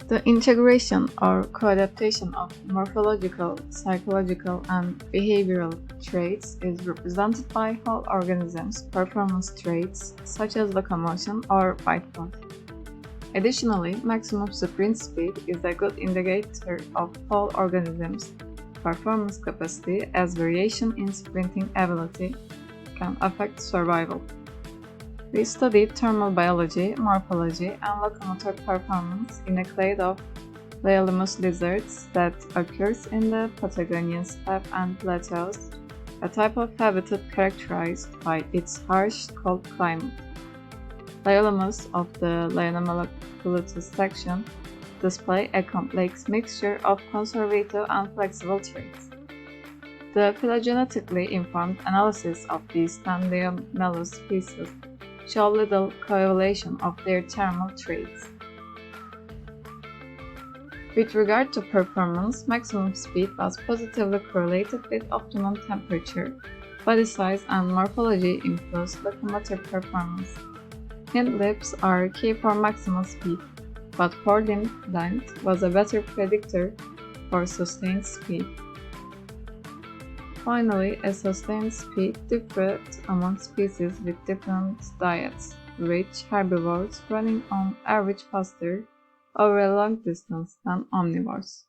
The integration or coadaptation of morphological, psychological, and behavioral traits is represented by whole organisms' performance traits such as locomotion or bite force. Additionally, maximum sprint speed is a good indicator of whole organisms' performance capacity, as variation in sprinting ability can affect survival. We studied thermal biology, morphology, and locomotor performance in a clade of Liolaemus lizards that occurs in the Patagonian steppe and plateaus, a type of habitat characterized by its harsh, cold climate. Liolaemus of the lineomaculatus section display a complex mixture of conservative and flexible traits. The phylogenetically informed analysis of these 10 Liolaemus species show little correlation of their thermal traits. With regard to performance, maximum speed was positively correlated with optimum temperature, body size, and morphology influenced locomotor performance. Hind limbs are key for maximum speed, but forelimb length was a better predictor for sustained speed. Finally, a sustained speed differed among species with different diets, with herbivores running on average faster over a long distance than omnivores.